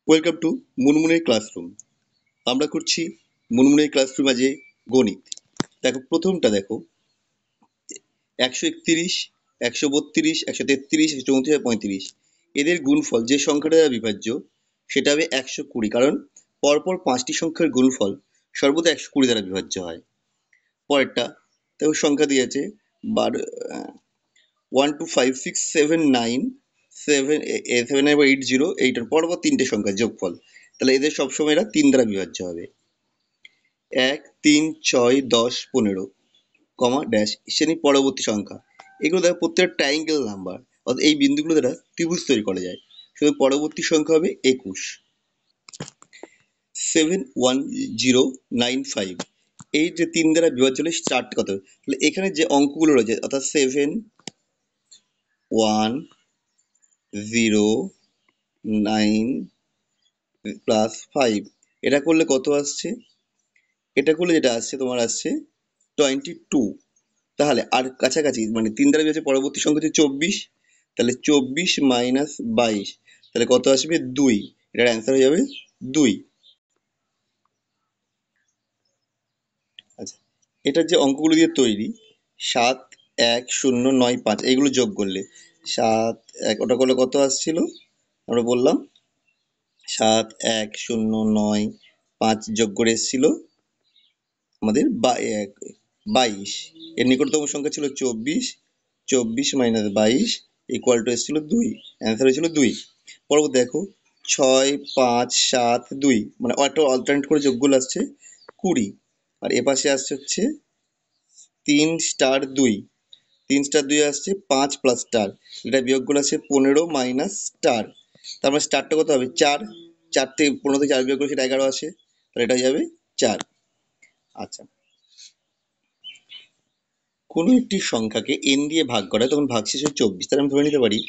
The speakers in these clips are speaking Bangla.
Welcome to মুনমুনের classroom. আমরা করছি মুনমুনের ক্লাসরুম আজকে গণিত। দেখো প্রথমটা দেখো 131, 132, 133, 134, 35 এদের গুণফল যে সংখ্যাটা দ্বারা বিভাজ্য সেটা হবে 120, কারণ পরপর 5টি সংখ্যার গুণফল সর্বদা 120 দ্বারা বিভাজ্য হয়। পরেরটা দেখো সংখ্যা দিয়েছে 1 2 5 6 7 9 7 8 পরপর 3টে সংখ্যার যোগফল, তাহলে এদের সবসময় এরা 3 দ্বারা বিভাজ্য হবে। 1 3 6 10 15 কমা ড্যাশ শ্রেণী পরবর্তী সংখ্যা, এগুলো দেখো প্রত্যেকটা ট্রায়াঙ্গেল নাম্বার, অর্থাৎ এই বিন্দুগুলো দ্বারা ত্রিভুজ তৈরি করা যায়। শুধু পরবর্তী সংখ্যা হবে 21। 71095 এই যে 3 দ্বারা বিভাজ্য হলে স্টার্ট কত হবে, তাহলে এখানে যে অঙ্কগুলো রয়েছে অর্থাৎ 7 1 0 9 প্লাস 5 এটা করলে কত আসছে, এটা করলে যেটা আসছে তোমার আসছে 22। তাহলে আর কাছাকাছি মানে 3 দ্বারা বিভাজ্য পরবর্তী সংখ্যা হচ্ছে 24, তাহলে 24 মাইনাস 22 তাহলে কত আসবে 2, এটার অ্যান্সার হয়ে যাবে 2। আচ্ছা, এটার যে অঙ্কগুলো দিয়ে তৈরি 7 1 0 9 5 এইগুলো যোগ করলে 7 1 ওটা করলে কত আসছিল, আমরা বললাম 7 1 0 9 5 যোগ করে এসেছিল আমাদের 22। এর নিকটতম সংখ্যা ছিল 24, 24 মাইনাস 22 ইকুয়াল টু এসেছিল 2, অ্যান্সার হয়েছিল 2। পরবর্তী দেখো 6 5 7 2 মানে একটা অল্টারনেট করে যোগগুলো আসছে 20, আর এপাশে আসছে হচ্ছে 3 স্টার 2, 3 স্টার 2 আসছে 5 প্লাস স্টার, এটা বিয়োগগুলো আছে 15 মাইনাস স্টার, তারপরে স্টারটা কত হবে 4, 4 থেকে 15 থেকে 4 বিয়োগ করে সেটা 11 আসে, তাহলে এটা হয়ে যাবে 4। আচ্ছা, কোনো একটি সংখ্যাকে n দিয়ে ভাগ করা হয় তখন ভাগশেষ হয় 24, তাহলে আমি ধরে নিতে পারি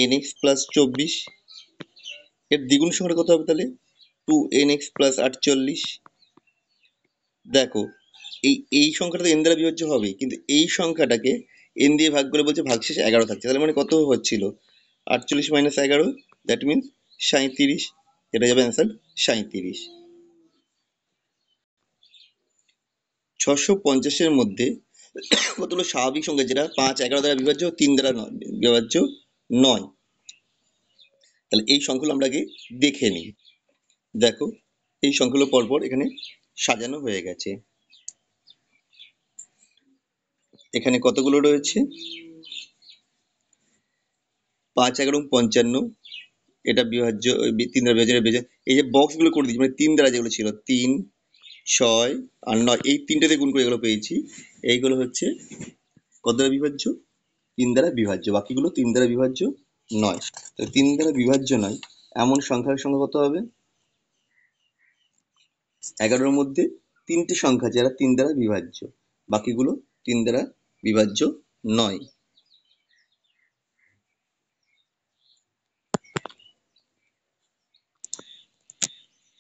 nx প্লাস 24, এর দ্বিগুণ সংখ্যাটা কত হবে তাহলে 2nx প্লাস 48। দেখো এই সংখ্যাটা তো n দ্বারা বিভাজ্য হবে, কিন্তু এই সংখ্যাটাকে n দিয়ে ভাগ করে বলছে ভাগশেষ 11 থাকছে, তাহলে মানে কত হচ্ছিল 48 মাইনাস 11, দ্যাট মিনস 37, এটা যাবে অ্যান্সার 37। 650-এর মধ্যে কতগুলো স্বাভাবিক সংখ্যা যেটা 5 11 দ্বারা বিভাজ্য 3 দ্বারা বিভাজ্য নয়, তাহলে এই সংখ্যাগুলো আমরা আগে দেখে নিই। দেখো এই সংখ্যাগুলো পরপর এখানে সাজানো হয়ে গেছে। এখানে কতগুলো রয়েছে 5 11 55, এটা বিভাজ্য 3 দ্বারা বিভাজ্য। এই যে বক্সগুলো করে দিয়েছি মানে 3 দ্বারা যেগুলো ছিল 3 6 আর 9, এই তিনটেতে গুণ করে এগুলো পেয়েছি, এইগুলো হচ্ছে কত দ্বারা বিভাজ্য 3 দ্বারা বিভাজ্য, বাকিগুলো 3 দ্বারা বিভাজ্য নয়। তো 3 দ্বারা বিভাজ্য নয় এমন সংখ্যার সংখ্যা কত হবে, 11-র মধ্যে 3টে সংখ্যা যারা 3 দ্বারা বিভাজ্য, বাকিগুলো 3 দ্বারা বিভাজ্য নয়।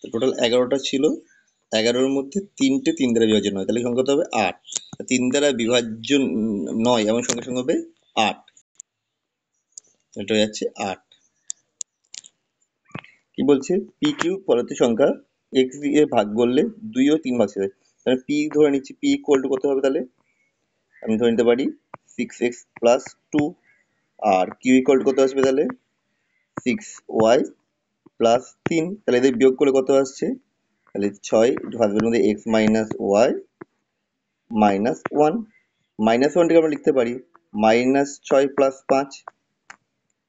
তো টোটাল 11টা ছিল, 11-র মধ্যে 3টে 3 দ্বারা বিভাজ্য নয়, তাহলে সংখ্যা কত হবে 8। 3 দ্বারা বিভাজ্য নয় এমন সংখ্যা হবে 8, এটা হয়ে যাচ্ছে 8। কি বলছে পি কিউ পরবর্তী সংখ্যা এক্স দিয়ে ভাগ করলে 2 ও 3 ভাগশেষ হয়, তাহলে পি ধরে নিচ্ছি, পি ইকুয়াল টু কত হবে, তাহলে আমি ধরে নিতে পারি 6x প্লাস 2, আর কিউ ইকুয়াল টু কত আসবে তাহলে 6y প্লাস 3, তাহলে এদের বিয়োগ করলে কত আসছে, তাহলে 6 ভাগের মধ্যে x minus y minus 1, minus 1টাকে আমরা লিখতে পারি -6 প্লাস 5,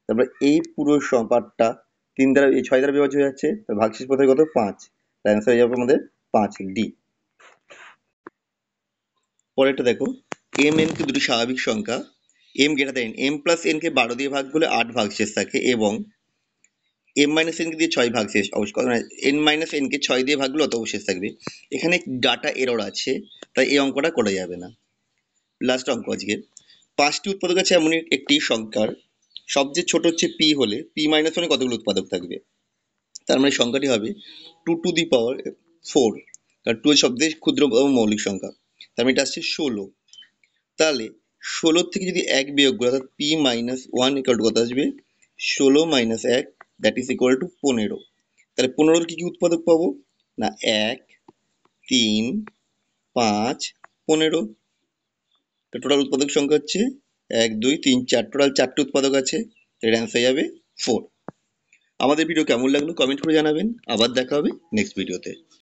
তারপরে এই পুরো পার্টটা 3 দ্বারা 6 দ্বারা বিভাজ্য হয়ে যাচ্ছে, ভাগশেষ পথে কত 5, অ্যান্সার হয়ে যাবে আমাদের 5D। পরেরটা দেখো m n কে দুটি স্বাভাবিক সংখ্যা m greater than m plus n কে 12 দিয়ে ভাগ করলে 8 ভাগশেষ থাকে, এবং m মাইনাস n কে দিয়ে 6 ভাগশেষ অবশ্যই n মাইনাস n কে 6 দিয়ে ভাগ করলে অত অবশেষ থাকবে। এখানে ডাটা এরর আছে তাই এই অঙ্কটা করা যাবে না। লাস্ট অঙ্ক আজকে 5টি উৎপাদক আছে এমন একটি সংখ্যার সবচেয়ে ছোট হচ্ছে p হলে p মাইনাস 1 কতগুলো উৎপাদক থাকবে, তার মানে সংখ্যাটি হবে 2 টু দি পাওয়ার 4, কারণ 2 সবচেয়ে ক্ষুদ্র মৌলিক সংখ্যা, তার মানে এটা আসছে 16। তাহলে 16 থেকে যদি 1 বিয়োগ করি অর্থাৎ p মাইনাস 1 ইকুয়াল টু কত আসবে 16 minus 1, that is equal to 15। তাহলে 15-র কি কি উৎপাদক পাবো? না 1, 3, 5, 15। তো টোটাল উৎপাদক সংখ্যা হচ্ছে 1, 2, 3, 4, টোটাল 4টে উৎপাদক আছে। এর অ্যান্সার যাবে 4। আমাদের ভিডিও কেমন লাগলো কমেন্ট করে জানাবেন। আবার দেখা হবে নেক্সট ভিডিওতে।